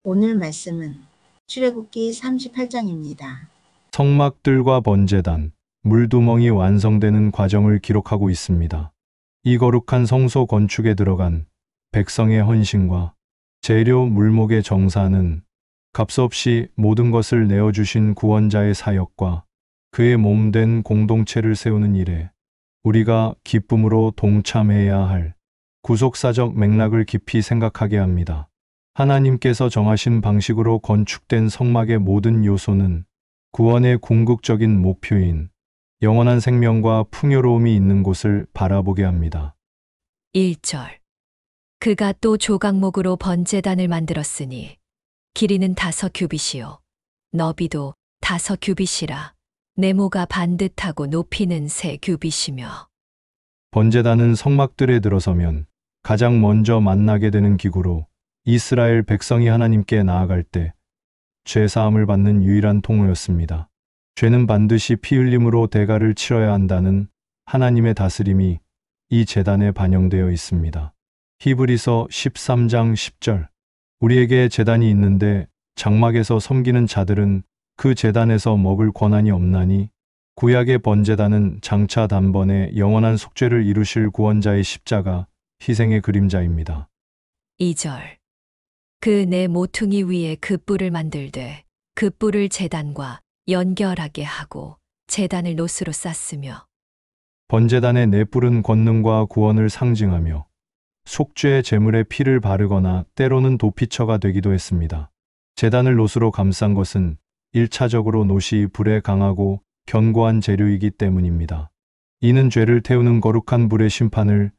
오늘 말씀은 출애굽기 38장입니다. 성막들과 번제단, 물두멍이 완성되는 과정을 기록하고 있습니다. 이 거룩한 성소 건축에 들어간 백성의 헌신과 재료 물목의 정사는 값없이 모든 것을 내어주신 구원자의 사역과 그의 몸 된 공동체를 세우는 일에 우리가 기쁨으로 동참해야 할 구속사적 맥락을 깊이 생각하게 합니다. 하나님께서 정하신 방식으로 건축된 성막의 모든 요소는 구원의 궁극적인 목표인 영원한 생명과 풍요로움이 있는 곳을 바라보게 합니다. 1절. 그가 또 조각목으로 번제단을 만들었으니 길이는 5규빗이요 너비도 5규빗이라 네모가 반듯하고 높이는 3규빗이며. 번제단은 성막들에 들어서면 가장 먼저 만나게 되는 기구로 이스라엘 백성이 하나님께 나아갈 때 죄사함을 받는 유일한 통로였습니다. 죄는 반드시 피 흘림으로 대가를 치러야 한다는 하나님의 다스림이 이 제단에 반영되어 있습니다. 히브리서 13장 10절. 우리에게 제단이 있는데 장막에서 섬기는 자들은 그 제단에서 먹을 권한이 없나니 구약의 번제단은 장차 단번에 영원한 속죄를 이루실 구원자의 십자가 희생의 그림자입니다. 2절. 그 네 모퉁이 위에 그 뿔을 만들되 그 뿔을 제단과 연결하게 하고 제단을 노스로 쌌으며. 번제단의 네 뿔은 권능과 구원을 상징하며 속죄 제물에 피를 바르거나 때로는 도피처가 되기도 했습니다. 제단을 노스로 감싼 것은 1차적으로 놋이 불에 강하고 견고한 재료이기 때문입니다. 이는 죄를 태우는 거룩한 불의 심판을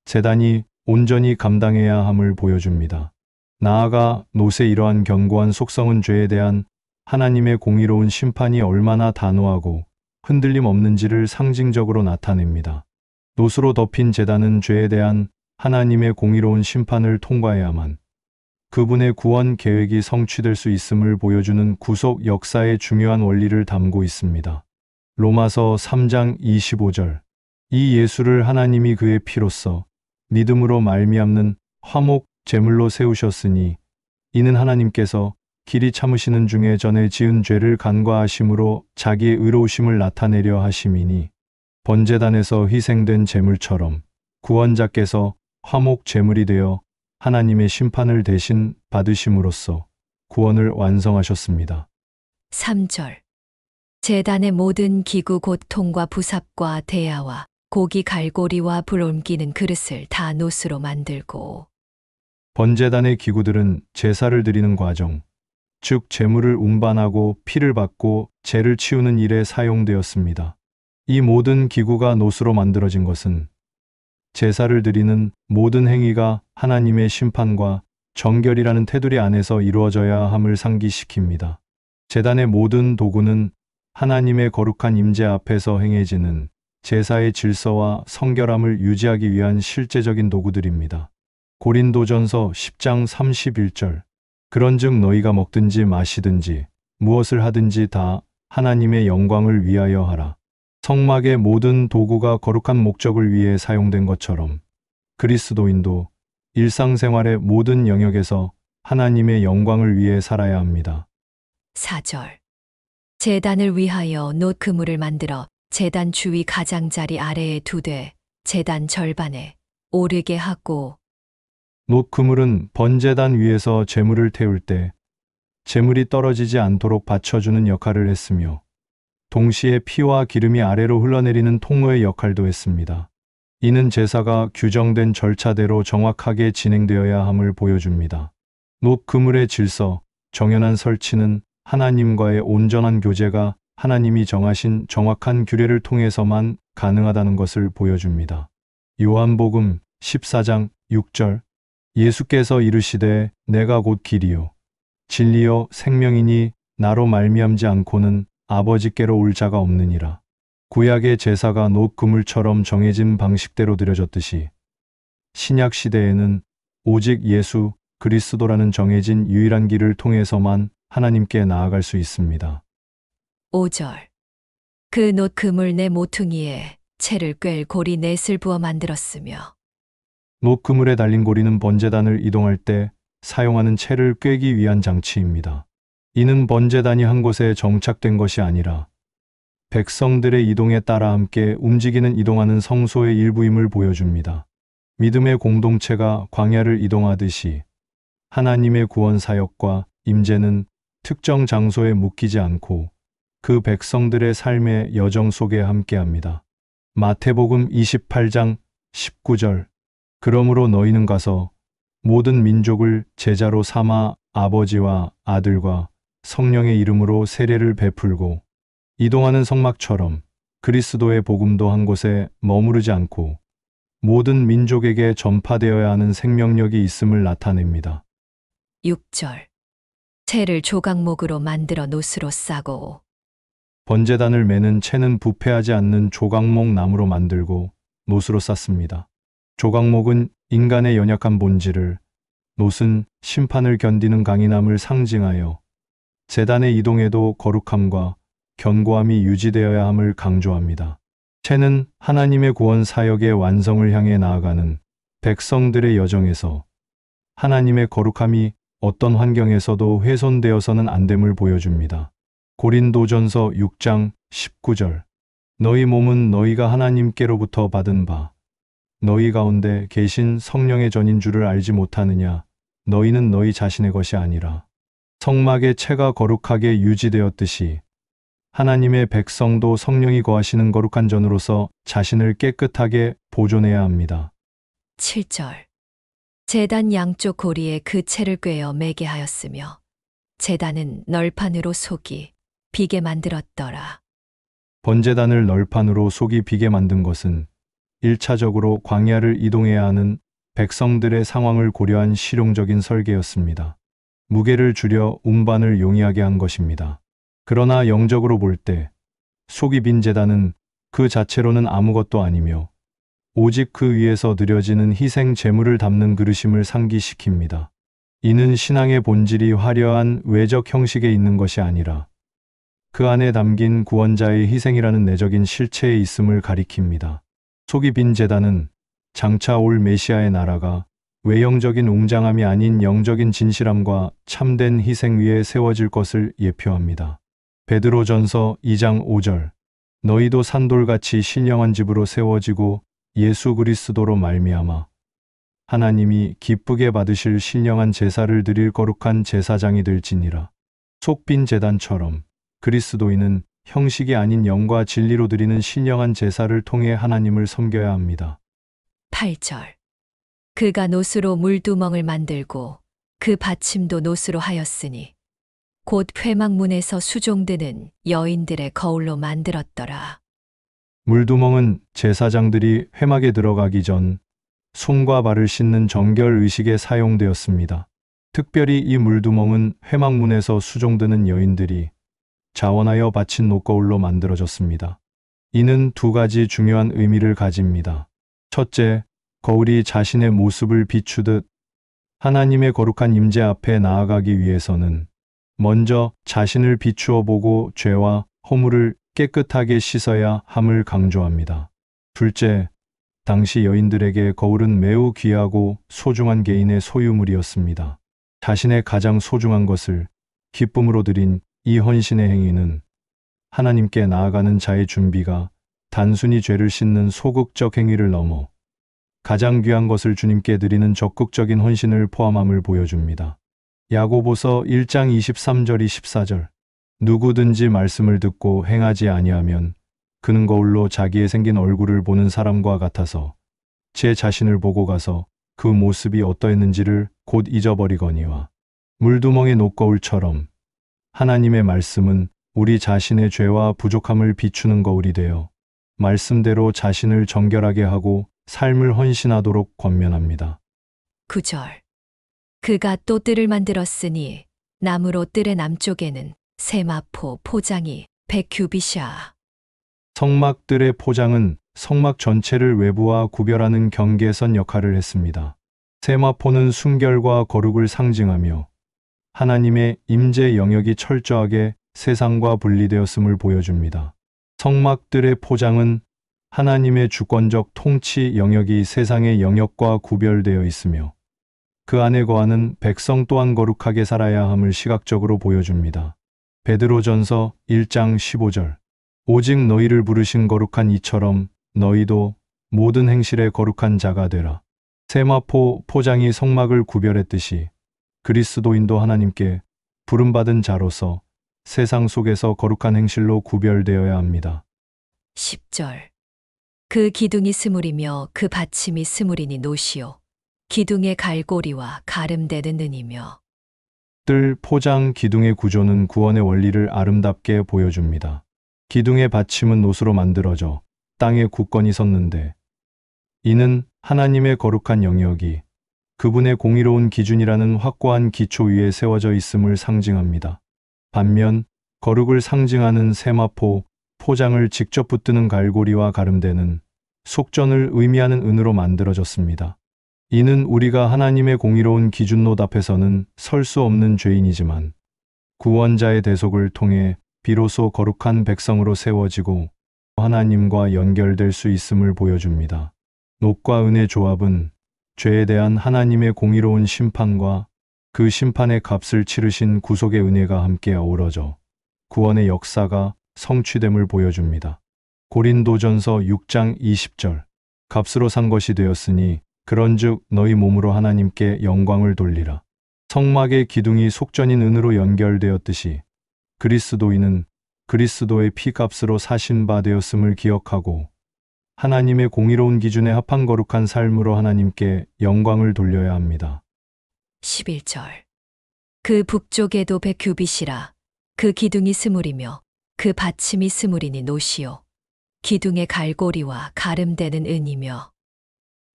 제단이 온전히 감당해야 함을 보여줍니다. 나아가 놋의 이러한 견고한 속성은 죄에 대한 하나님의 공의로운 심판이 얼마나 단호하고 흔들림 없는지를 상징적으로 나타냅니다. 놋으로 덮인 제단은 죄에 대한 하나님의 공의로운 심판을 통과해야만 그분의 구원 계획이 성취될 수 있음을 보여주는 구속 역사의 중요한 원리를 담고 있습니다. 로마서 3장 25절. 이 예수를 하나님이 그의 피로써 믿음으로 말미암는 화목 제물로 세우셨으니 이는 하나님께서 길이 참으시는 중에 전에 지은 죄를 간과하심으로 자기의 의로우심을 나타내려 하심이니 번제단에서 희생된 제물처럼 구원자께서 화목 제물이 되어 하나님의 심판을 대신 받으심으로써 구원을 완성하셨습니다. 3절. 제단의 모든 기구 곧 통과 부삽과 대야와 고기 갈고리와 불 옮기는 그릇을 다 놋으로 만들고. 번제단의 기구들은 제사를 드리는 과정, 즉 제물을 운반하고 피를 받고 죄를 치우는 일에 사용되었습니다. 이 모든 기구가 놋으로 만들어진 것은 제사를 드리는 모든 행위가 하나님의 심판과 정결이라는 테두리 안에서 이루어져야 함을 상기시킵니다. 제단의 모든 도구는 하나님의 거룩한 임재 앞에서 행해지는 제사의 질서와 성결함을 유지하기 위한 실제적인 도구들입니다. 고린도전서 10장 31절. 그런즉 너희가 먹든지 마시든지 무엇을 하든지 다 하나님의 영광을 위하여 하라. 성막의 모든 도구가 거룩한 목적을 위해 사용된 것처럼 그리스도인도 일상생활의 모든 영역에서 하나님의 영광을 위해 살아야 합니다. 4절. 제단을 위하여 놋 그물을 만들어 제단 주위 가장자리 아래에 두되 제단 절반에 오르게 하고. 놋 그물은 번제단 위에서 제물을 태울 때 제물이 떨어지지 않도록 받쳐주는 역할을 했으며 동시에 피와 기름이 아래로 흘러내리는 통로의 역할도 했습니다. 이는 제사가 규정된 절차대로 정확하게 진행되어야 함을 보여줍니다. 놋 그물의 질서, 정연한 설치는 하나님과의 온전한 교제가 하나님이 정하신 정확한 규례를 통해서만 가능하다는 것을 보여줍니다. 요한복음 14장 6절. 예수께서 이르시되 내가 곧 길이요 진리요 생명이니 나로 말미암지 않고는 아버지께로 올 자가 없느니라. 구약의 제사가 놋 그물처럼 정해진 방식대로 드려졌듯이 신약 시대에는 오직 예수 그리스도라는 정해진 유일한 길을 통해서만 하나님께 나아갈 수 있습니다. 5절. 그 놋 그물 네 모퉁이에 채를 꿰 고리 넷을 부어 만들었으며. 놋 그물에 달린 고리는 번제단을 이동할 때 사용하는 채를 꿰기 위한 장치입니다. 이는 번제단이 한 곳에 정착된 것이 아니라 백성들의 이동에 따라 함께 이동하는 성소의 일부임을 보여줍니다. 믿음의 공동체가 광야를 이동하듯이 하나님의 구원 사역과 임재는 특정 장소에 묶이지 않고 그 백성들의 삶의 여정 속에 함께합니다. 마태복음 28장 19절. 그러므로 너희는 가서 모든 민족을 제자로 삼아 아버지와 아들과 성령의 이름으로 세례를 베풀고 이동하는 성막처럼 그리스도의 복음도 한 곳에 머무르지 않고 모든 민족에게 전파되어야 하는 생명력이 있음을 나타냅니다. 6절. 채를 조각목으로 만들어 노스로 싸고 번제단을 매는 채는 부패하지 않는 조각목 나무로 만들고 노스로 쌌습니다. 조각목은 인간의 연약한 본질을, 노스는 심판을 견디는 강인함을 상징하여 제단의 이동에도 거룩함과 견고함이 유지되어야 함을 강조합니다. 채는 하나님의 구원 사역의 완성을 향해 나아가는 백성들의 여정에서 하나님의 거룩함이 어떤 환경에서도 훼손되어서는 안 됨을 보여줍니다. 고린도전서 6장 19절. 너희 몸은 너희가 하나님께로부터 받은 바 너희 가운데 계신 성령의 전인 줄을 알지 못하느냐. 너희는 너희 자신의 것이 아니라 성막의 채가 거룩하게 유지되었듯이 하나님의 백성도 성령이 거하시는 거룩한 전으로서 자신을 깨끗하게 보존해야 합니다. 7절. 제단 양쪽 고리에 그 채를 꿰어 매게 하였으며 제단은 널판으로 속이 비게 만들었더라. 번제단을 널판으로 속이 비게 만든 것은 1차적으로 광야를 이동해야 하는 백성들의 상황을 고려한 실용적인 설계였습니다. 무게를 줄여 운반을 용이하게 한 것입니다. 그러나 영적으로 볼 때 속이 빈 제단은 그 자체로는 아무것도 아니며 오직 그 위에서 드려지는 희생 제물을 담는 그릇임을 상기시킵니다. 이는 신앙의 본질이 화려한 외적 형식에 있는 것이 아니라 그 안에 담긴 구원자의 희생이라는 내적인 실체에 있음을 가리킵니다. 속이 빈 제단은 장차 올 메시아의 나라가 외형적인 웅장함이 아닌 영적인 진실함과 참된 희생 위에 세워질 것을 예표합니다. 베드로전서 2장 5절. 너희도 산돌같이 신령한 집으로 세워지고 예수 그리스도로 말미암아 하나님이 기쁘게 받으실 신령한 제사를 드릴 거룩한 제사장이 될지니라. 속 빈 제단처럼 그리스도인은 형식이 아닌 영과 진리로 드리는 신령한 제사를 통해 하나님을 섬겨야 합니다. 8절. 그가 노스로 물두멍을 만들고 그 받침도 노스로 하였으니 곧 회막문에서 수종드는 여인들의 거울로 만들었더라. 물두멍은 제사장들이 회막에 들어가기 전 손과 발을 씻는 정결 의식에 사용되었습니다. 특별히 이 물두멍은 회막문에서 수종드는 여인들이 자원하여 바친 노거울로 만들어졌습니다. 이는 두 가지 중요한 의미를 가집니다. 첫째, 거울이 자신의 모습을 비추듯 하나님의 거룩한 임재 앞에 나아가기 위해서는 먼저 자신을 비추어 보고 죄와 허물을 깨끗하게 씻어야 함을 강조합니다. 둘째, 당시 여인들에게 거울은 매우 귀하고 소중한 개인의 소유물이었습니다. 자신의 가장 소중한 것을 기쁨으로 드린 이 헌신의 행위는 하나님께 나아가는 자의 준비가 단순히 죄를 씻는 소극적 행위를 넘어 가장 귀한 것을 주님께 드리는 적극적인 헌신을 포함함을 보여줍니다. 야고보서 1장 23절 24절. 누구든지 말씀을 듣고 행하지 아니하면 그는 거울로 자기의 생긴 얼굴을 보는 사람과 같아서 제 자신을 보고 가서 그 모습이 어떠했는지를 곧 잊어버리거니와. 물두멍의 녹거울처럼 하나님의 말씀은 우리 자신의 죄와 부족함을 비추는 거울이 되어 말씀대로 자신을 정결하게 하고 삶을 헌신하도록 권면합니다. 9절. 그가 또 뜰을 만들었으니 나무로 뜰의 남쪽에는 세마포 포장이 100규빗이야. 성막들의 포장은 성막 전체를 외부와 구별하는 경계선 역할을 했습니다. 세마포는 순결과 거룩을 상징하며 하나님의 임재 영역이 철저하게 세상과 분리되었음을 보여줍니다. 성막들의 포장은 하나님의 주권적 통치 영역이 세상의 영역과 구별되어 있으며 그 안에 거하는 백성 또한 거룩하게 살아야 함을 시각적으로 보여줍니다. 베드로전서 1장 15절. 오직 너희를 부르신 거룩한 이처럼 너희도 모든 행실에 거룩한 자가 되라. 세마포 포장이 성막을 구별했듯이 그리스도인도 하나님께 부름받은 자로서 세상 속에서 거룩한 행실로 구별되어야 합니다. 10절. 그 기둥이 스물이며 그 받침이 스물이니 노시오. 기둥의 갈고리와 가름되는 은이며. 뜰 포장 기둥의 구조는 구원의 원리를 아름답게 보여줍니다. 기둥의 받침은 노수로 만들어져 땅에 굳건히 섰는데 이는 하나님의 거룩한 영역이 그분의 공의로운 기준이라는 확고한 기초 위에 세워져 있음을 상징합니다. 반면 거룩을 상징하는 세마포 포장을 직접 붙드는 갈고리와 가름대는 속전을 의미하는 은으로 만들어졌습니다. 이는 우리가 하나님의 공의로운 기준롯 앞에서는 설 수 없는 죄인이지만 구원자의 대속을 통해 비로소 거룩한 백성으로 세워지고 하나님과 연결될 수 있음을 보여줍니다. 놋과 은의 조합은 죄에 대한 하나님의 공의로운 심판과 그 심판의 값을 치르신 구속의 은혜가 함께 어우러져 구원의 역사가 성취됨을 보여줍니다. 고린도전서 6장 20절. 값으로 산 것이 되었으니 그런즉 너희 몸으로 하나님께 영광을 돌리라. 성막의 기둥이 속전인 은으로 연결되었듯이 그리스도인은 그리스도의 피값으로 사신 바 되었음을 기억하고 하나님의 공의로운 기준에 합한 거룩한 삶으로 하나님께 영광을 돌려야 합니다. 11절. 그 북쪽에도 100규빗이라. 그 기둥이 스물이며 그 받침이 스물이니 노시오. 기둥의 갈고리와 가름되는 은이며.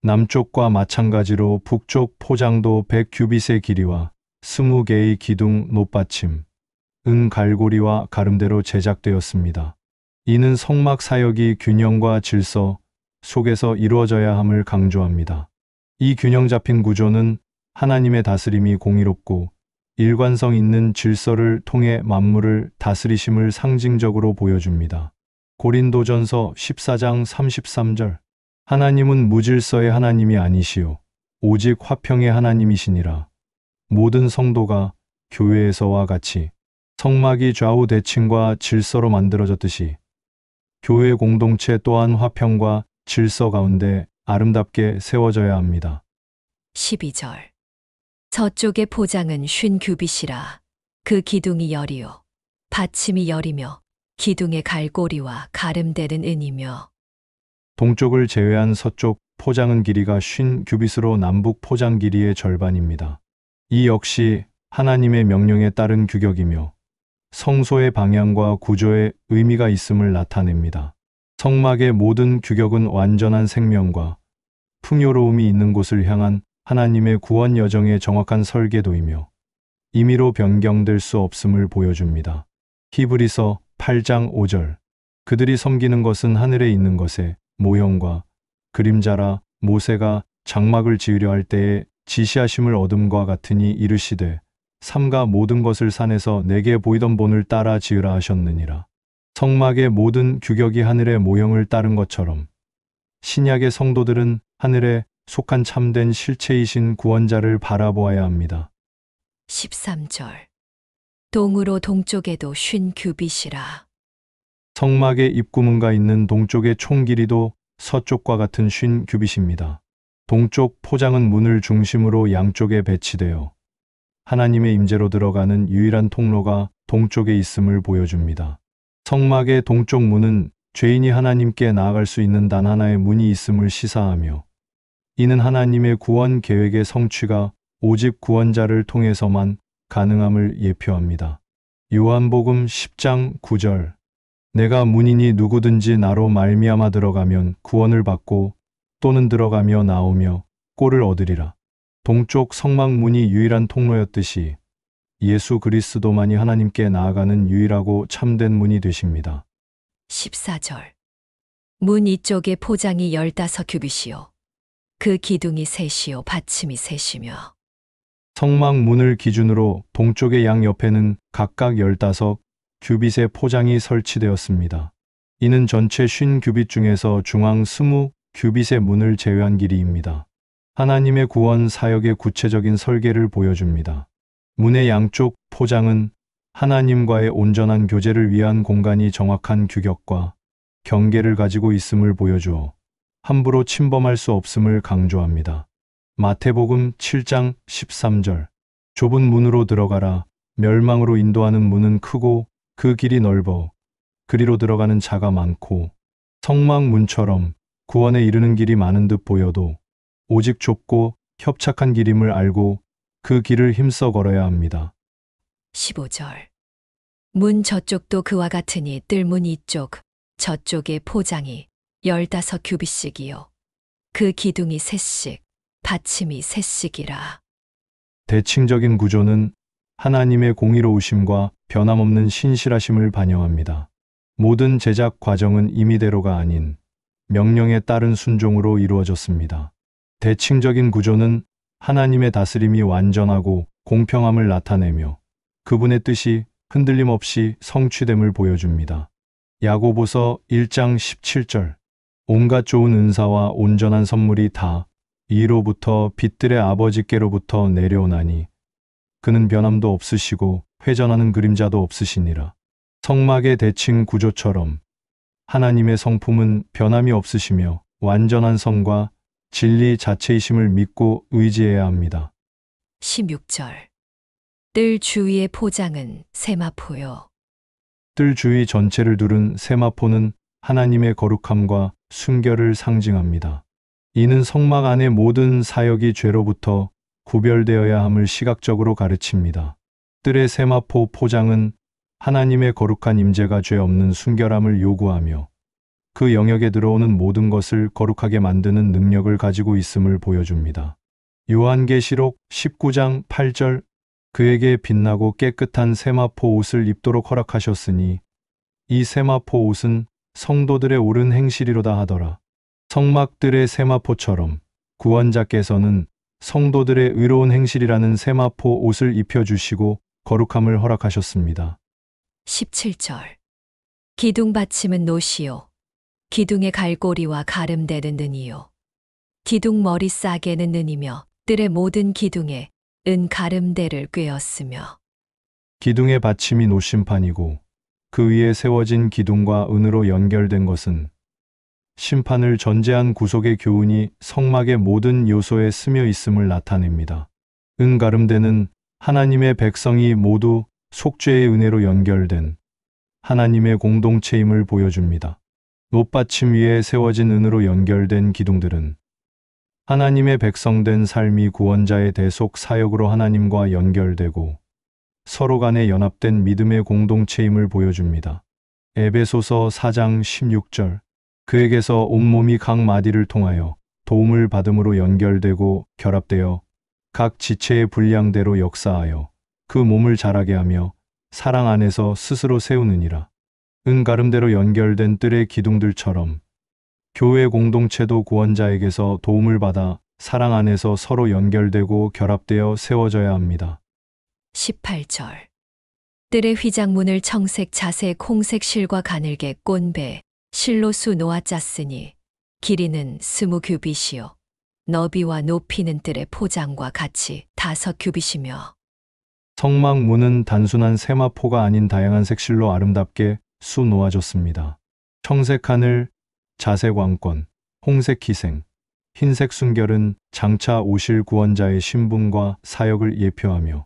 남쪽과 마찬가지로 북쪽 포장도 100규빗의 길이와 20개의 기둥 놋받침, 은 갈고리와 가름대로 제작되었습니다. 이는 성막 사역이 균형과 질서 속에서 이루어져야 함을 강조합니다. 이 균형 잡힌 구조는 하나님의 다스림이 공의롭고 일관성 있는 질서를 통해 만물을 다스리심을 상징적으로 보여줍니다. 고린도전서 14장 33절. 하나님은 무질서의 하나님이 아니시오 오직 화평의 하나님이시니라. 모든 성도가 교회에서와 같이 성막이 좌우 대칭과 질서로 만들어졌듯이 교회 공동체 또한 화평과 질서 가운데 아름답게 세워져야 합니다. 12절. 서쪽의 포장은 50규빗이라. 그 기둥이 열이요 받침이 열이며 기둥의 갈고리와 가름되는 은이며. 동쪽을 제외한 서쪽 포장은 길이가 50규빗으로 남북 포장 길이의 절반입니다. 이 역시 하나님의 명령에 따른 규격이며 성소의 방향과 구조에 의미가 있음을 나타냅니다. 성막의 모든 규격은 완전한 생명과 풍요로움이 있는 곳을 향한 하나님의 구원 여정의 정확한 설계도이며 임의로 변경될 수 없음을 보여줍니다. 히브리서 8장 5절. 그들이 섬기는 것은 하늘에 있는 것에 모형과 그림자라. 모세가 장막을 지으려 할 때에 지시하심을 얻음과 같으니 이르시되 삼가 모든 것을 산에서 내게 보이던 본을 따라 지으라 하셨느니라. 성막의 모든 규격이 하늘의 모형을 따른 것처럼 신약의 성도들은 하늘에 속한 참된 실체이신 구원자를 바라보아야 합니다. 13절. 동으로 동쪽에도 50규빗이라. 성막의 입구문과 있는 동쪽의 총 길이도 서쪽과 같은 50규빗입니다. 동쪽 포장은 문을 중심으로 양쪽에 배치되어 하나님의 임재로 들어가는 유일한 통로가 동쪽에 있음을 보여줍니다. 성막의 동쪽 문은 죄인이 하나님께 나아갈 수 있는 단 하나의 문이 있음을 시사하며 이는 하나님의 구원 계획의 성취가 오직 구원자를 통해서만 가능함을 예표합니다. 요한복음 10장 9절. 내가 문이니 누구든지 나로 말미암아 들어가면 구원을 받고 또는 들어가며 나오며 꼴을 얻으리라. 동쪽 성막 문이 유일한 통로였듯이 예수 그리스도만이 하나님께 나아가는 유일하고 참된 문이 되십니다. 14절. 문 이쪽에 포장이 15규빗이요 그 기둥이 셋이요 받침이 셋이며. 성막 문을 기준으로 동쪽의 양 옆에는 각각 15규빗의 포장이 설치되었습니다. 이는 전체 50규빗 중에서 중앙 20규빗의 문을 제외한 길이입니다. 하나님의 구원 사역의 구체적인 설계를 보여줍니다. 문의 양쪽 포장은 하나님과의 온전한 교제를 위한 공간이 정확한 규격과 경계를 가지고 있음을 보여주어 함부로 침범할 수 없음을 강조합니다. 마태복음 7장 13절. 좁은 문으로 들어가라. 멸망으로 인도하는 문은 크고 그 길이 넓어 그리로 들어가는 자가 많고, 성막문처럼 구원에 이르는 길이 많은 듯 보여도 오직 좁고 협착한 길임을 알고 그 길을 힘써 걸어야 합니다. 15절. 문 저쪽도 그와 같으니 뜰문 이쪽 저쪽의 포장이 15규빗씩이요 그 기둥이 셋씩 받침이 셋씩이라. 대칭적인 구조는 하나님의 공의로우심과 변함없는 신실하심을 반영합니다. 모든 제작 과정은 임의대로가 아닌 명령에 따른 순종으로 이루어졌습니다. 대칭적인 구조는 하나님의 다스림이 완전하고 공평함을 나타내며 그분의 뜻이 흔들림 없이 성취됨을 보여줍니다. 야고보서 1장 17절. 온갖 좋은 은사와 온전한 선물이 다 이로부터 빛들의 아버지께로부터 내려오나니 그는 변함도 없으시고 회전하는 그림자도 없으시니라. 성막의 대칭 구조처럼 하나님의 성품은 변함이 없으시며 완전한 성과 진리 자체이심을 믿고 의지해야 합니다. 16절. 뜰 주위의 포장은 세마포요. 뜰 주위 전체를 두른 세마포는 하나님의 거룩함과 순결을 상징합니다. 이는 성막 안의 모든 사역이 죄로부터 구별되어야 함을 시각적으로 가르칩니다. 뜰의 세마포 포장은 하나님의 거룩한 임재가 죄 없는 순결함을 요구하며 그 영역에 들어오는 모든 것을 거룩하게 만드는 능력을 가지고 있음을 보여줍니다. 요한계시록 19장 8절. 그에게 빛나고 깨끗한 세마포 옷을 입도록 허락하셨으니 이 세마포 옷은 성도들의 옳은 행실이로다 하더라. 성막들의 세마포처럼 구원자께서는 성도들의 의로운 행실이라는 세마포 옷을 입혀주시고 거룩함을 허락하셨습니다. 17절. 기둥 받침은 노시요 기둥의 갈고리와 가름대는 는이요 기둥 머리 싸개는 는이며 뜰의 모든 기둥에 은 가름대를 꿰었으며. 기둥의 받침이 노심판이고 그 위에 세워진 기둥과 은으로 연결된 것은 심판을 전제한 구속의 교훈이 성막의 모든 요소에 스며 있음을 나타냅니다. 은 가름대는 하나님의 백성이 모두 속죄의 은혜로 연결된 하나님의 공동체임을 보여줍니다. 높받침 위에 세워진 은으로 연결된 기둥들은 하나님의 백성된 삶이 구원자의 대속 사역으로 하나님과 연결되고 서로 간에 연합된 믿음의 공동체임을 보여줍니다. 에베소서 4장 16절. 그에게서 온몸이 각 마디를 통하여 도움을 받음으로 연결되고 결합되어 각 지체의 분량대로 역사하여 그 몸을 자라게 하며 사랑 안에서 스스로 세우느니라. 은 가름대로 연결된 뜰의 기둥들처럼 교회 공동체도 구원자에게서 도움을 받아 사랑 안에서 서로 연결되고 결합되어 세워져야 합니다. 18절. 뜰의 휘장문을 청색 자색 홍색 실과 가늘게 꼰배 실로수 놓아 짰으니 길이는 20규빗이요 너비와 높이는 뜰의 포장과 같이 5규빗이며. 성막 문은 단순한 세마포가 아닌 다양한 색실로 아름답게 수 놓아졌습니다. 청색 하늘, 자색 왕권, 홍색 희생, 흰색 순결은 장차 오실 구원자의 신분과 사역을 예표하며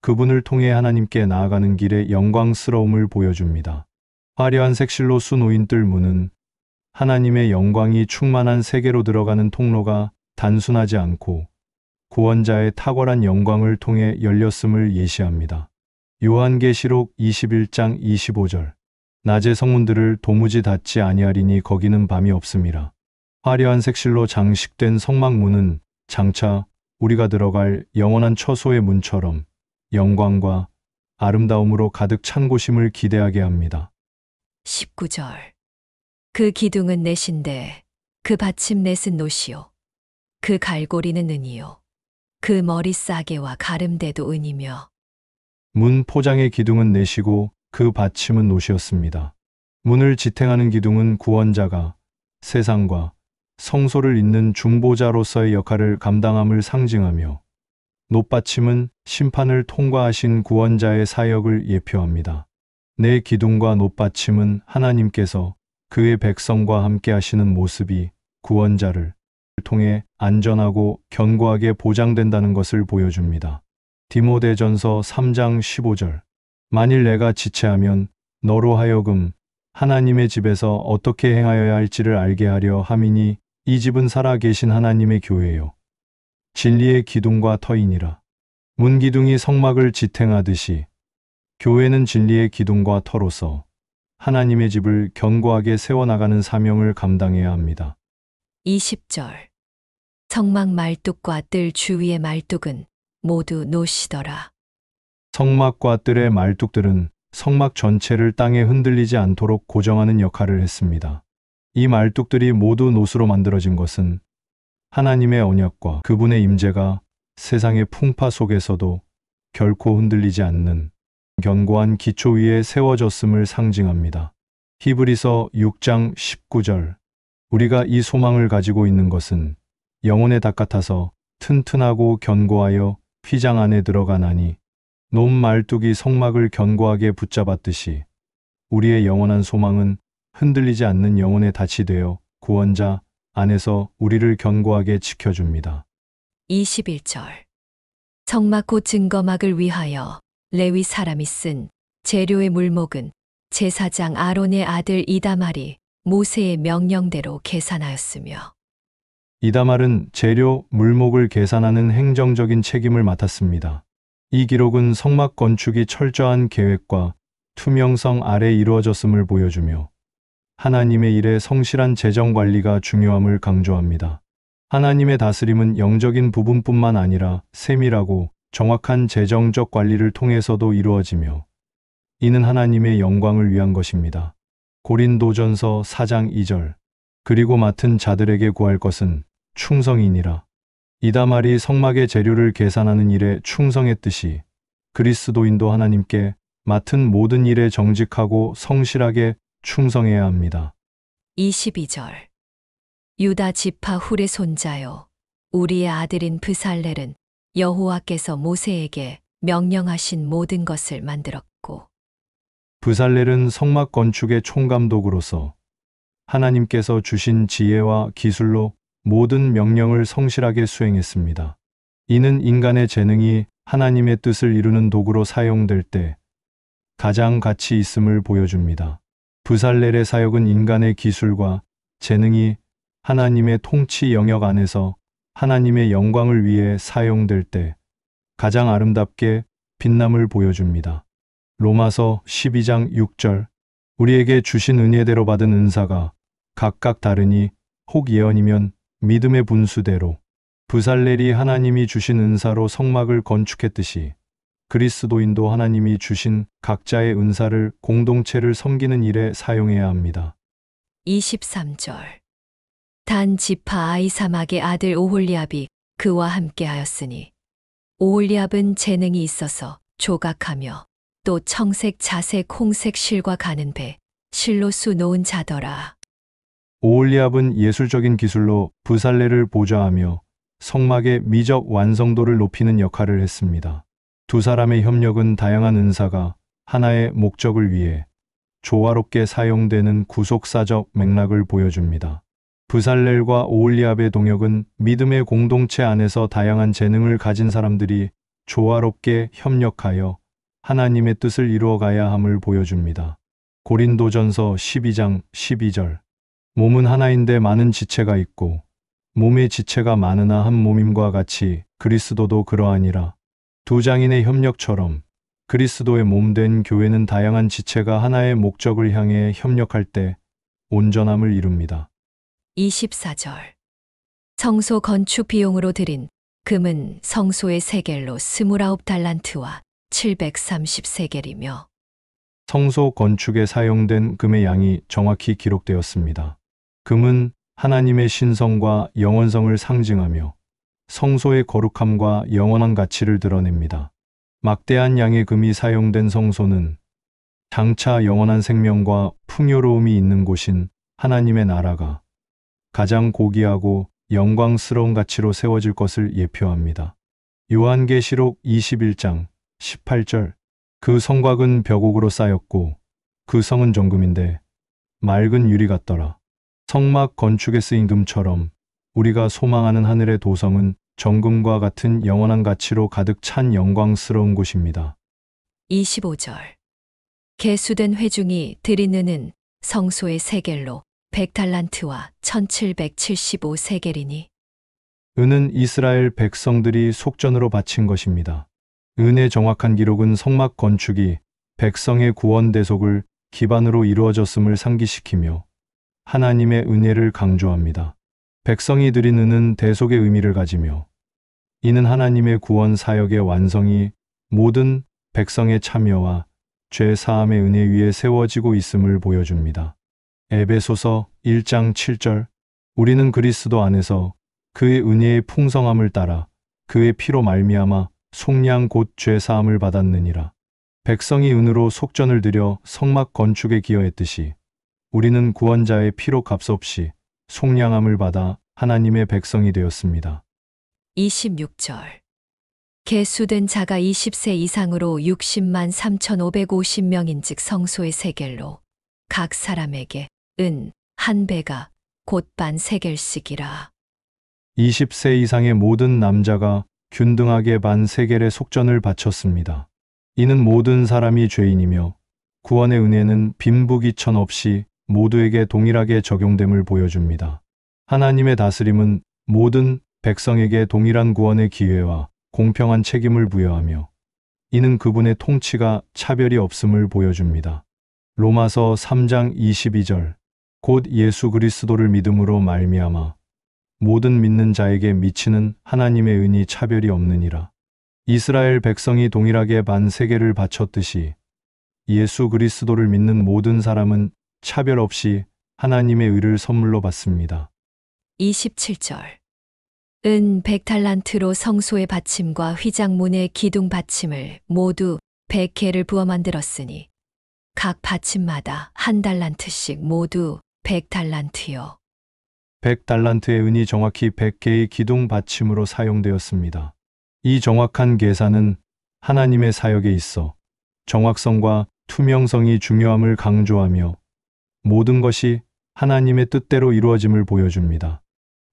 그분을 통해 하나님께 나아가는 길의 영광스러움을 보여줍니다. 화려한 색실로 수 놓인 뜰 문은 하나님의 영광이 충만한 세계로 들어가는 통로가 단순하지 않고 구원자의 탁월한 영광을 통해 열렸음을 예시합니다. 요한계시록 21장 25절. 낮의 성문들을 도무지 닫지 아니하리니 거기는 밤이 없음이라. 화려한 색실로 장식된 성막문은 장차 우리가 들어갈 영원한 처소의 문처럼 영광과 아름다움으로 가득 찬 곳임을 기대하게 합니다. 19절. 그 기둥은 넷인데 그 받침 넷은 노시요 그 갈고리는 은이요 그 머리 싸개와 가름대도 은이며. 문 포장의 기둥은 넷이고 그 받침은 노시였습니다. 문을 지탱하는 기둥은 구원자가 세상과 성소를 잇는 중보자로서의 역할을 감당함을 상징하며, 놋받침은 심판을 통과하신 구원자의 사역을 예표합니다. 내 기둥과 놋받침은 하나님께서 그의 백성과 함께 하시는 모습이 구원자를 통해 안전하고 견고하게 보장된다는 것을 보여줍니다. 디모데전서 3장 15절. 만일 내가 지체하면 너로 하여금 하나님의 집에서 어떻게 행하여야 할지를 알게 하려 함이니 이 집은 살아 계신 하나님의 교회요 진리의 기둥과 터이니라. 문기둥이 성막을 지탱하듯이 교회는 진리의 기둥과 터로서 하나님의 집을 견고하게 세워나가는 사명을 감당해야 합니다. 20절. 성막 말뚝과 뜰 주위의 말뚝은 모두 놋이더라. 성막과 뜰의 말뚝들은 성막 전체를 땅에 흔들리지 않도록 고정하는 역할을 했습니다. 이 말뚝들이 모두 놋으로 만들어진 것은 하나님의 언약과 그분의 임재가 세상의 풍파 속에서도 결코 흔들리지 않는 견고한 기초 위에 세워졌음을 상징합니다. 히브리서 6장 19절. 우리가 이 소망을 가지고 있는 것은 영혼의 닭 같아서 튼튼하고 견고하여 휘장 안에 들어가나니 놋 말뚝이 성막을 견고하게 붙잡았듯이 우리의 영원한 소망은 흔들리지 않는 영혼의 닻이 되어 구원자 안에서 우리를 견고하게 지켜줍니다. 21절. 성막 곧 증거막을 위하여 레위 사람이 쓴 재료의 물목은 제사장 아론의 아들 이다말이 모세의 명령대로 계산하였으며, 이다말은 재료, 물목을 계산하는 행정적인 책임을 맡았습니다. 이 기록은 성막 건축이 철저한 계획과 투명성 아래 이루어졌음을 보여주며 하나님의 일에 성실한 재정 관리가 중요함을 강조합니다. 하나님의 다스림은 영적인 부분뿐만 아니라 세밀하고 정확한 재정적 관리를 통해서도 이루어지며 이는 하나님의 영광을 위한 것입니다. 고린도전서 4장 2절. 그리고 맡은 자들에게 구할 것은 충성이니라. 이다말이 성막의 재료를 계산하는 일에 충성했듯이 그리스도인도 하나님께 맡은 모든 일에 정직하고 성실하게 충성해야 합니다. 22절. 유다 지파 훌의 손자요 우리의 아들인 브살렐은 여호와께서 모세에게 명령하신 모든 것을 만들었고, 브살렐은 성막 건축의 총감독으로서 하나님께서 주신 지혜와 기술로 모든 명령을 성실하게 수행했습니다. 이는 인간의 재능이 하나님의 뜻을 이루는 도구로 사용될 때 가장 가치 있음을 보여줍니다. 브살렐의 사역은 인간의 기술과 재능이 하나님의 통치 영역 안에서 하나님의 영광을 위해 사용될 때 가장 아름답게 빛남을 보여줍니다. 로마서 12장 6절. 우리에게 주신 은혜대로 받은 은사가 각각 다르니 혹 예언이면 믿음의 분수대로. 브살렐이 하나님이 주신 은사로 성막을 건축했듯이 그리스도인도 하나님이 주신 각자의 은사를 공동체를 섬기는 일에 사용해야 합니다. 23절. 단 지파 아이사막의 아들 오홀리압이 그와 함께 하였으니 오홀리압은 재능이 있어서 조각하며 또 청색, 자색, 홍색 실과 가는 배, 실로 수 놓은 자더라. 오홀리압은 예술적인 기술로 브살렐을 보좌하며 성막의 미적 완성도를 높이는 역할을 했습니다. 두 사람의 협력은 다양한 은사가 하나의 목적을 위해 조화롭게 사용되는 구속사적 맥락을 보여줍니다. 브살렐과 오홀리압의 동역은 믿음의 공동체 안에서 다양한 재능을 가진 사람들이 조화롭게 협력하여 하나님의 뜻을 이루어가야 함을 보여줍니다. 고린도전서 12장 12절. 몸은 하나인데 많은 지체가 있고 몸의 지체가 많으나 한 몸임과 같이 그리스도도 그러하니라. 두 장인의 협력처럼 그리스도의 몸된 교회는 다양한 지체가 하나의 목적을 향해 협력할 때 온전함을 이룹니다. 24절. 성소 건축 비용으로 들인 금은 성소의 세겔로 29달란트와 730세겔이며 성소 건축에 사용된 금의 양이 정확히 기록되었습니다. 금은 하나님의 신성과 영원성을 상징하며 성소의 거룩함과 영원한 가치를 드러냅니다. 막대한 양의 금이 사용된 성소는 장차 영원한 생명과 풍요로움이 있는 곳인 하나님의 나라가 가장 고귀하고 영광스러운 가치로 세워질 것을 예표합니다. 요한계시록 21장 18절 그 성곽은 벽옥으로 쌓였고 그 성은 정금인데 맑은 유리 같더라. 성막 건축에 쓰인 금처럼 우리가 소망하는 하늘의 도성은 정금과 같은 영원한 가치로 가득 찬 영광스러운 곳입니다. 25절 개수된 회중이 드리느는 성소의 세겔로 100달란트와 1775세겔이니 은은 이스라엘 백성들이 속전으로 바친 것입니다. 은의 정확한 기록은 성막 건축이 백성의 구원 대속을 기반으로 이루어졌음을 상기시키며 하나님의 은혜를 강조합니다. 백성이 드린 은은 대속의 의미를 가지며 이는 하나님의 구원 사역의 완성이 모든 백성의 참여와 죄 사함의 은혜 위에 세워지고 있음을 보여줍니다. 에베소서 1장 7절 우리는 그리스도 안에서 그의 은혜의 풍성함을 따라 그의 피로 말미암아 속량 곧 죄 사함을 받았느니라. 백성이 은으로 속전을 들여 성막 건축에 기여했듯이 우리는 구원자의 피로 값없이 속량함을 받아 하나님의 백성이 되었습니다. 26절 개수된 자가 20세 이상으로 60만 3,550명인즉 성소의 세겔로 각 사람에게 은 한 배가 곧 반 세겔씩이라. 20세 이상의 모든 남자가 균등하게 반 세겔의 속전을 바쳤습니다. 이는 모든 사람이 죄인이며 구원의 은혜는 빈부귀천 없이 모두에게 동일하게 적용됨을 보여줍니다. 하나님의 다스림은 모든 백성에게 동일한 구원의 기회와 공평한 책임을 부여하며 이는 그분의 통치가 차별이 없음을 보여줍니다. 로마서 3장 22절 곧 예수 그리스도를 믿음으로 말미암아 모든 믿는 자에게 미치는 하나님의 은이 차별이 없느니라. 이스라엘 백성이 동일하게 반 세겔을 바쳤듯이 예수 그리스도를 믿는 모든 사람은 차별 없이 하나님의 의를 선물로 받습니다. 27절 은 100달란트로 성소의 받침과 휘장문의 기둥 받침을 모두 100개를 부어 만들었으니 각 받침마다 한 달란트씩 모두 100달란트요. 100달란트의 은이 정확히 100개의 기둥 받침으로 사용되었습니다. 이 정확한 계산은 하나님의 사역에 있어 정확성과 투명성이 중요함을 강조하며 모든 것이 하나님의 뜻대로 이루어짐을 보여줍니다.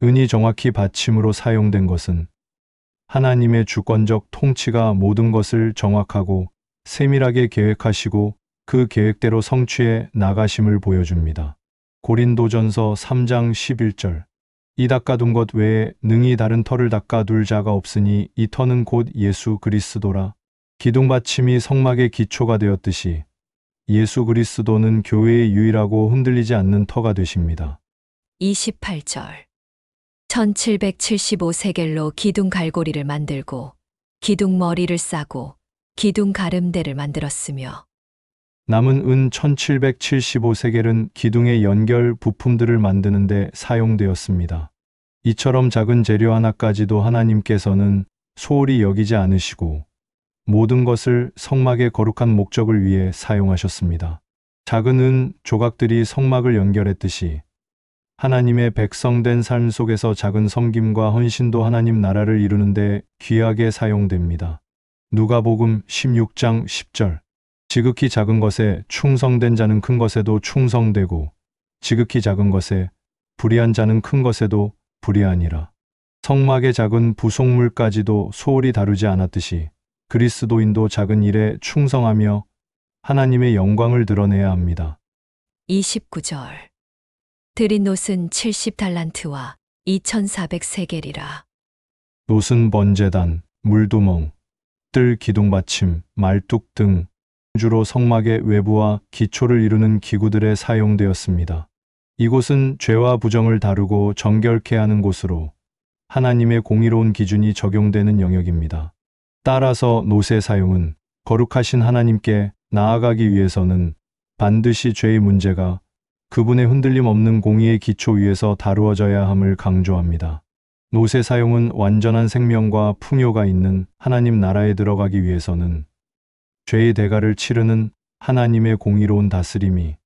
은이 정확히 받침으로 사용된 것은 하나님의 주권적 통치가 모든 것을 정확하고 세밀하게 계획하시고 그 계획대로 성취해 나가심을 보여줍니다. 고린도전서 3장 11절 이 닦아둔 것 외에 능히 다른 터를 닦아둘 자가 없으니 이 터는 곧 예수 그리스도라. 기둥받침이 성막의 기초가 되었듯이 예수 그리스도는 교회의 유일하고 흔들리지 않는 터가 되십니다. 28절 1775세겔로 기둥 갈고리를 만들고 기둥 머리를 싸고 기둥 가름대를 만들었으며 남은 은 1775세겔은 기둥의 연결 부품들을 만드는 데 사용되었습니다. 이처럼 작은 재료 하나까지도 하나님께서는 소홀히 여기지 않으시고 모든 것을 성막의 거룩한 목적을 위해 사용하셨습니다. 작은 은 조각들이 성막을 연결했듯이 하나님의 백성된 삶 속에서 작은 섬김과 헌신도 하나님 나라를 이루는 데 귀하게 사용됩니다. 누가복음 16장 10절 지극히 작은 것에 충성된 자는 큰 것에도 충성되고 지극히 작은 것에 불의한 자는 큰 것에도 불의하니라. 성막의 작은 부속물까지도 소홀히 다루지 않았듯이 그리스도인도 작은 일에 충성하며 하나님의 영광을 드러내야 합니다. 29절 드린 놋은 70달란트와 2400세겔이라. 놋은 번제단, 물두멍, 뜰 기둥받침, 말뚝 등 주로 성막의 외부와 기초를 이루는 기구들에 사용되었습니다. 이곳은 죄와 부정을 다루고 정결케 하는 곳으로 하나님의 공의로운 기준이 적용되는 영역입니다. 따라서 놋의 사용은 거룩하신 하나님께 나아가기 위해서는 반드시 죄의 문제가 그분의 흔들림 없는 공의의 기초 위에서 다루어져야 함을 강조합니다. 놋의 사용은 완전한 생명과 풍요가 있는 하나님 나라에 들어가기 위해서는 죄의 대가를 치르는 하나님의 공의로운 다스림이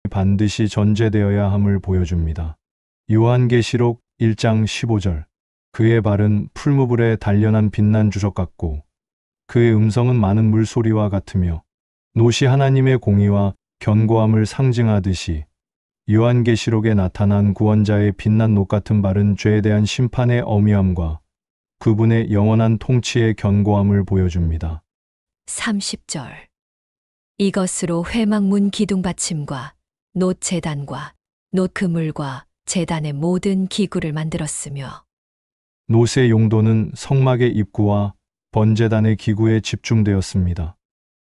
반드시 전제되어야 함을 보여줍니다. 요한계시록 1장 15절. 그의 발은 풀무불에 단련한 빛난 주석 같고 그의 음성은 많은 물소리와 같으며 놋이 하나님의 공의와 견고함을 상징하듯이 요한계시록에 나타난 구원자의 빛난 놋 같은 발은 죄에 대한 심판의 엄위함과 그분의 영원한 통치의 견고함을 보여줍니다. 30절. 이것으로 회막문 기둥 받침과 놋 제단과 놋 그물과 제단의 모든 기구를 만들었으며 놋의 용도는 성막의 입구와 번제단의 기구에 집중되었습니다.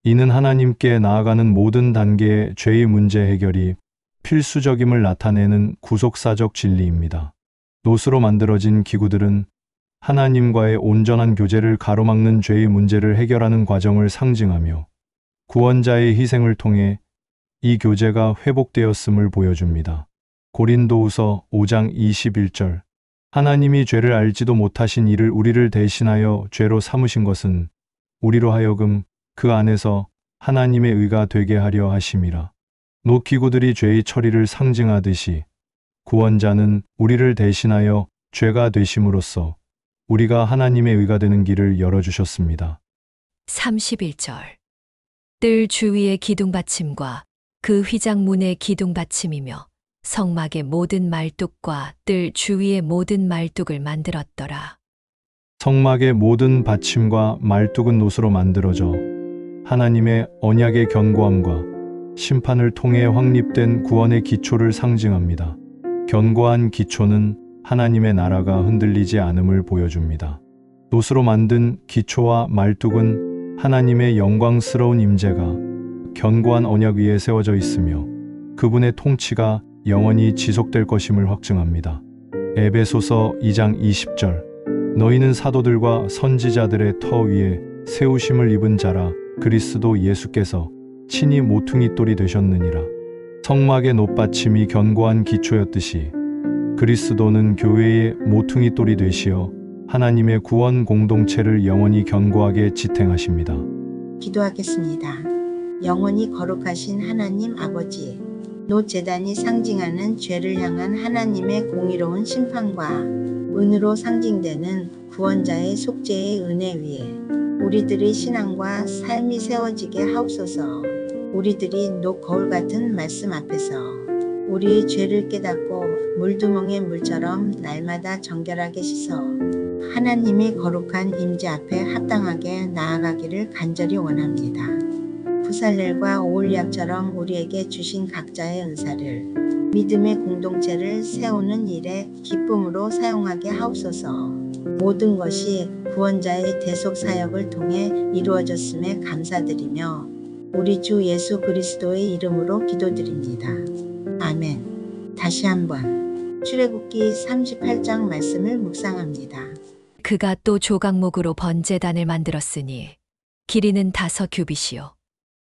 이는 하나님께 나아가는 모든 단계의 죄의 문제 해결이 필수적임을 나타내는 구속사적 진리입니다. 놋으로 만들어진 기구들은 하나님과의 온전한 교제를 가로막는 죄의 문제를 해결하는 과정을 상징하며 구원자의 희생을 통해 이 교제가 회복되었음을 보여줍니다. 고린도후서 5장 21절. 하나님이 죄를 알지도 못하신 이를 우리를 대신하여 죄로 삼으신 것은 우리로 하여금 그 안에서 하나님의 의가 되게 하려 하심이라. 놋 기구들이 죄의 처리를 상징하듯이 구원자는 우리를 대신하여 죄가 되심으로써 우리가 하나님의 의가 되는 길을 열어주셨습니다. 31절. 뜰 주위의 기둥 받침과 그 휘장문의 기둥 받침이며 성막의 모든 말뚝과 뜰 주위의 모든 말뚝을 만들었더라. 성막의 모든 받침과 말뚝은 놋으로 만들어져 하나님의 언약의 견고함과 심판을 통해 확립된 구원의 기초를 상징합니다. 견고한 기초는 하나님의 나라가 흔들리지 않음을 보여줍니다. 놋으로 만든 기초와 말뚝은 하나님의 영광스러운 임재가 견고한 언약 위에 세워져 있으며 그분의 통치가 영원히 지속될 것임을 확증합니다. 에베소서 2장 20절. 너희는 사도들과 선지자들의 터 위에 세우심을 입은 자라 그리스도 예수께서 친히 모퉁이 돌이 되셨느니라. 성막의 놋받침이 견고한 기초였듯이 그리스도는 교회의 모퉁이 돌이 되시어 하나님의 구원 공동체를 영원히 견고하게 지탱하십니다. 기도하겠습니다. 영원히 거룩하신 하나님 아버지, 놋 제단이 상징하는 죄를 향한 하나님의 공의로운 심판과 은으로 상징되는 구원자의 속죄의 은혜 위에 우리들의 신앙과 삶이 세워지게 하옵소서. 우리들이 놋 거울 같은 말씀 앞에서 우리의 죄를 깨닫고 물두멍의 물처럼 날마다 정결하게 씻어 하나님의 거룩한 임재 앞에 합당하게 나아가기를 간절히 원합니다. 부살렐과 오홀리압처럼 우리에게 주신 각자의 은사를 믿음의 공동체를 세우는 일에 기쁨으로 사용하게 하옵소서. 모든 것이 구원자의 대속 사역을 통해 이루어졌음에 감사드리며 우리 주 예수 그리스도의 이름으로 기도드립니다. 아멘. 다시 한번 출애굽기 38장 말씀을 묵상합니다. 그가 또 조각목으로 번제단을 만들었으니 길이는 5규빗이요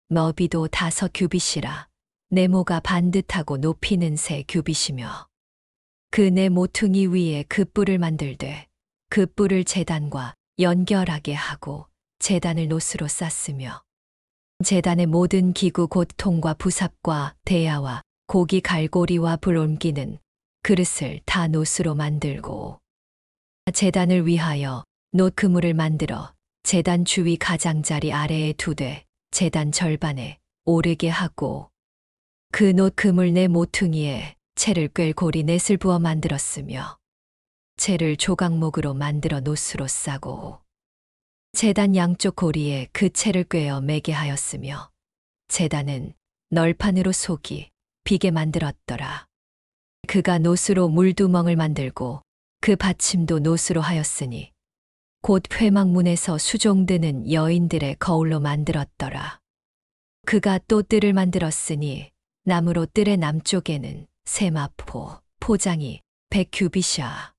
너비도 5규빗이라 네모가 반듯하고 높이는 3규빗이며 그 네 모퉁이 위에 그 뿔을 만들되 그 뿔을 제단과 연결하게 하고 제단을 놋으로 쌌으며 제단의 모든 기구 곧 통과 부삽과 대야와 고기 갈고리와 불 옮기는 그릇을 다 놋으로 만들고 제단을 위하여 놋 그물을 만들어 제단 주위 가장자리 아래에 두되 제단 절반에 오르게 하고 그 놋 그물 네 모퉁이에 채를 꿰 고리 넷을 부어 만들었으며 채를 조각목으로 만들어 놋으로 싸고 제단 양쪽 고리에 그 채를 꿰어 매게 하였으며 제단은 널판으로 속이 비게 만들었더라. 그가 놋으로 물두멍을 만들고 그 받침도 놋으로 하였으니 곧 회막문에서 수종드는 여인들의 거울로 만들었더라. 그가 또 뜰을 만들었으니 나무로 뜰의 남쪽에는 세마포, 포장이 100규빗이야.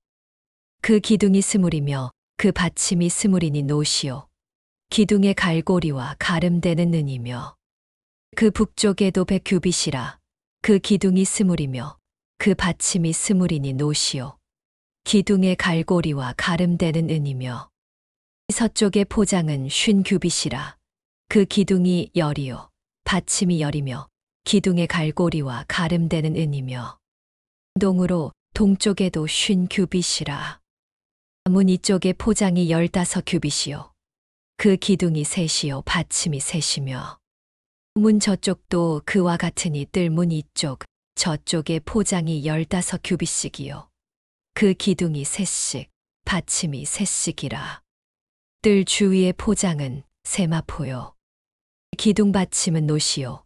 그 기둥이 스물이며 그 받침이 스물이니 놋이요 기둥의 갈고리와 가름되는 은이며 그 북쪽에도 100규빗이라 그 기둥이 스물이며 그 받침이 스물이니 놋이요 기둥의 갈고리와 가름되는 은이며 서쪽의 포장은 50규빗이라 그 기둥이 열이요 받침이 열이며 기둥의 갈고리와 가름되는 은이며 동으로 동쪽에도 50규빗이라. 문 이쪽에 포장이 15규빗이요. 그 기둥이 셋이요 받침이 셋이며 문 저쪽도 그와 같으니 뜰 문 이쪽 저쪽에 포장이 15규빗씩이요. 그 기둥이 셋씩 받침이 셋씩이라. 뜰 주위의 포장은 세마포요. 기둥 받침은 노시요.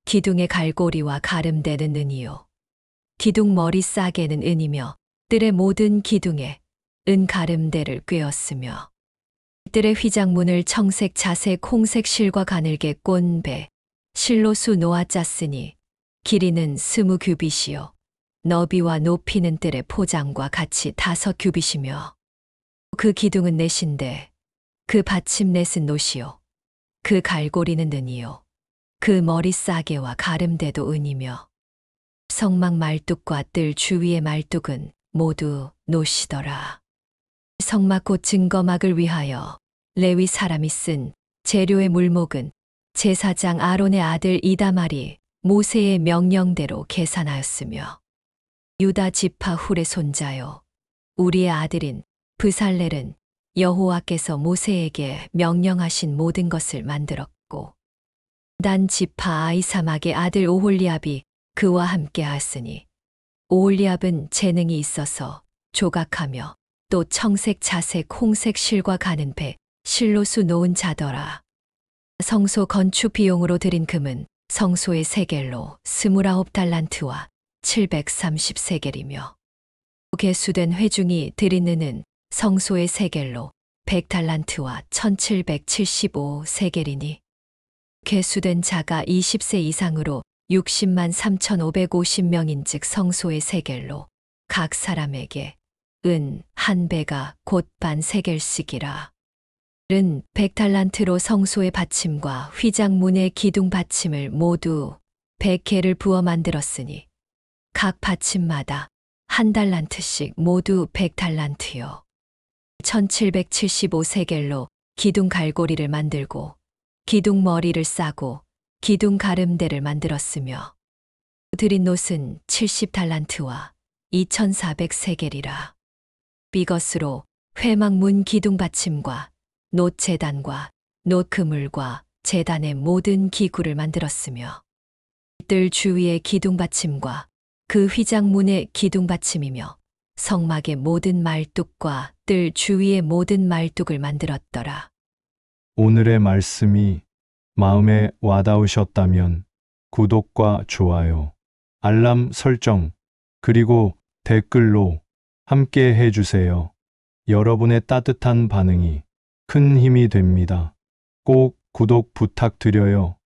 기둥의 갈고리와 가름대는 은이요. 기둥 머리 싸개는 은이며 뜰의 모든 기둥에 은 가름대를 꿰었으며 뜰의 휘장문을 청색 자색 홍색 실과 가늘게 꼰 배 실로수 놓아 짰으니 길이는 20규빗이요. 너비와 높이는 뜰의 포장과 같이 5규빗이며 그 기둥은 넷인데 그 받침 넷은 노시요. 그 갈고리는 은이요. 그 머리 싸개와 가름대도 은이며 성막 말뚝과 뜰 주위의 말뚝은 모두 노시더라. 성막 곧 증거막을 위하여 레위 사람이 쓴 재료의 물목은 제사장 아론의 아들 이다말이 모세의 명령대로 계산하였으며 유다 지파 훌의 손자요 우리의 아들인 브살렐은 여호와께서 모세에게 명령하신 모든 것을 만들었고 단 지파 아이사막의 아들 오홀리압이 그와 함께 하였으니 오홀리압은 재능이 있어서 조각하며 또 청색 자색 홍색 실과 가는 배 실로수 놓은 자더라. 성소 건축 비용으로 들인 금은 성소의 세겔로 29달란트와 730세겔이며 개수된 회중이 들인 은은 성소의 세겔로 100달란트와 1775세겔이니 개수된 자가 20세 이상으로 60만 3,550명인즉 성소의 세겔로 각 사람에게 은 한 배가 곧 반 세겔씩이라. 은 100달란트로 성소의 받침과 휘장문의 기둥 받침을 모두 100개를 부어 만들었으니 각 받침마다 한 달란트씩 모두 100달란트요. 1775세겔로 기둥 갈고리를 만들고 기둥 머리를 싸고 기둥 가름대를 만들었으며 들인 놋은 70달란트와 2400세겔이라. 이것으로 회막문 기둥 받침과 놋 제단과 놋 그물과 제단의 모든 기구를 만들었으며 뜰 주위의 기둥 받침과 그 휘장문의 기둥 받침이며 성막의 모든 말뚝과 뜰 주위의 모든 말뚝을 만들었더라. 오늘의 말씀이 마음에 와닿으셨다면 구독과 좋아요, 알람 설정, 그리고 댓글로 함께 해주세요. 여러분의 따뜻한 반응이 큰 힘이 됩니다. 꼭 구독 부탁드려요.